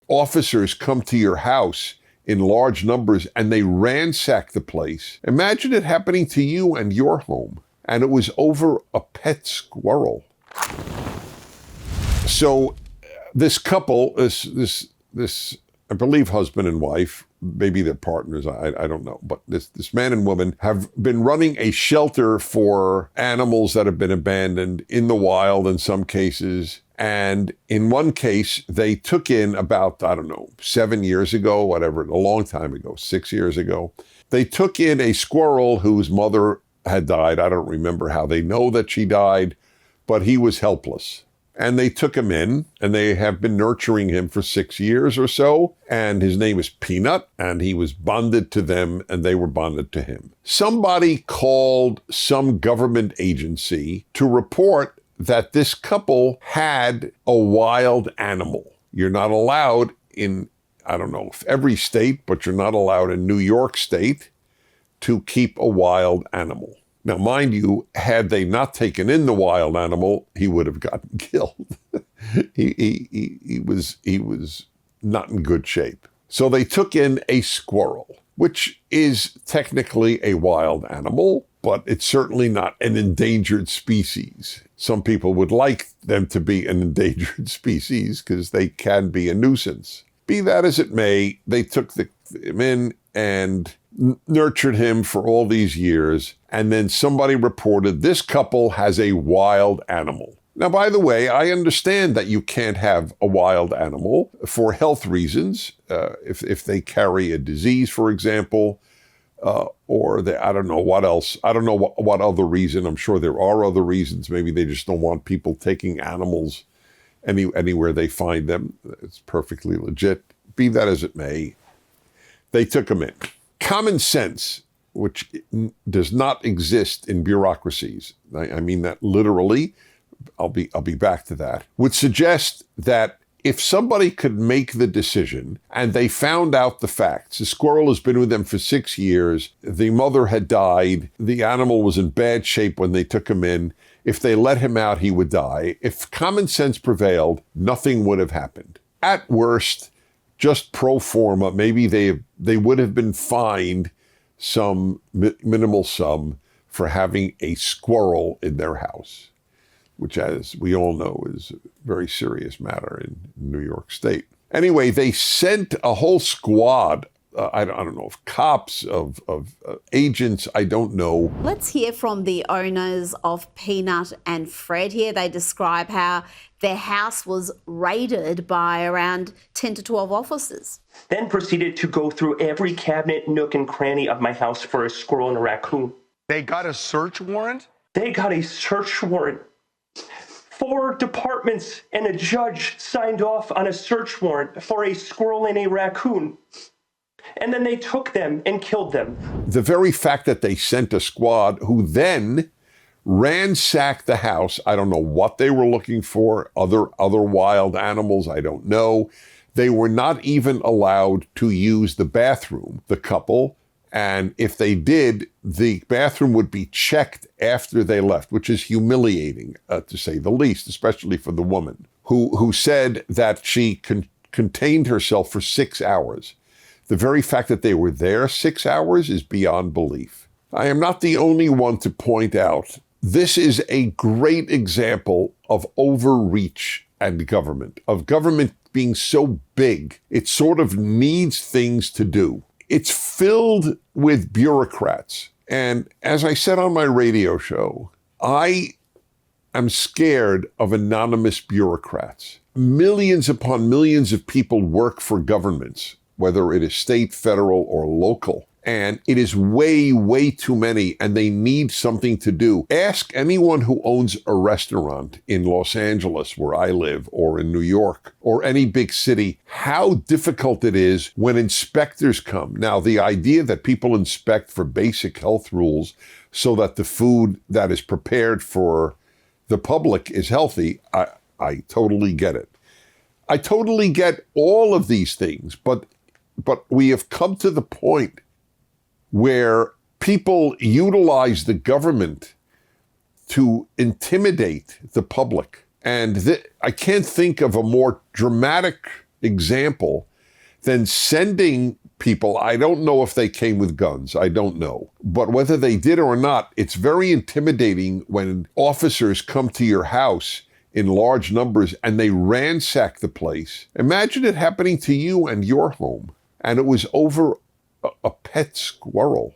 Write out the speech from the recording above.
officers come to your house in large numbers and they ransack the place. Imagine it happening to you and your home. And it was over a pet squirrel. So this couple, this I believe husband and wife, maybe they're partners, I don't know. But this man and woman have been running a shelter for animals that have been abandoned in the wild in some cases. And in one case, they took in about, 7 years ago, whatever, a long time ago, 6 years ago. They took in a squirrel whose mother had died. I don't remember how they know that she died, but he was helpless. And they took him in, and they have been nurturing him for 6 years or so. And his name is Peanut, and he was bonded to them, and they were bonded to him. Somebody called some government agency to report that this couple had a wild animal. You're not allowed in, I don't know if every state, but you're not allowed in New York State to keep a wild animal. Now, mind you, had they not taken in the wild animal, he would have gotten killed. He was not in good shape. So they took in a squirrel, which is technically a wild animal, but it's certainly not an endangered species. Some people would like them to be an endangered species because they can be a nuisance. Be that as it may, they took him in and nurtured him for all these years. And then somebody reported this couple has a wild animal. Now, by the way, I understand that you can't have a wild animal for health reasons. If they carry a disease, for example, or I don't know what else. I don't know what other reason. I'm sure there are other reasons. Maybe they just don't want people taking animals anywhere they find them. It's perfectly legit. Be that as it may, they took him in. Common sense, which does not exist in bureaucracies, I mean that literally, I'll be back to that, would suggest that if somebody could make the decision and they found out the facts, the squirrel has been with them for 6 years, the mother had died, the animal was in bad shape when they took him in, if they let him out, he would die. If common sense prevailed, nothing would have happened. At worst, just pro forma, maybe they would have been fined some minimal sum for having a squirrel in their house, which, as we all know, is a very serious matter in New York State. Anyway, they sent a whole squad, I don't know, of cops, of agents, I don't know. Let's hear from the owners of Peanut and Fred here. They describe how their house was raided by around 10 to 12 officers. Then proceeded to go through every cabinet, nook, and cranny of my house for a squirrel and a raccoon. They got a search warrant? They got a search warrant. 4 departments and a judge signed off on a search warrant for a squirrel and a raccoon. And then they took them and killed them. The very fact that they sent a squad who then ransacked the house, I don't know what they were looking for, other wild animals, I don't know. They were not even allowed to use the bathroom, the couple. And if they did, the bathroom would be checked after they left, which is humiliating, to say the least, especially for the woman who said that she contained herself for 6 hours. The very fact that they were there 6 hours is beyond belief. I am not the only one to point out this is a great example of overreach and government, of government being so big, it sort of needs things to do. It's filled with bureaucrats. And as I said on my radio show, I am scared of anonymous bureaucrats. Millions upon millions of people work for governments, whether it is state, federal, or local. And it is way, way too many, and they need something to do. Ask anyone who owns a restaurant in Los Angeles, where I live, or in New York, or any big city, how difficult it is when inspectors come. Now, the idea that people inspect for basic health rules so that the food that is prepared for the public is healthy, I totally get it. I totally get all of these things, but we have come to the point where people utilize the government to intimidate the public. And I can't think of a more dramatic example than sending people. I don't know if they came with guns. I don't know. But whether they did or not, it's very intimidating when officers come to your house in large numbers and they ransack the place. Imagine it happening to you and your home. And it was over a pet squirrel.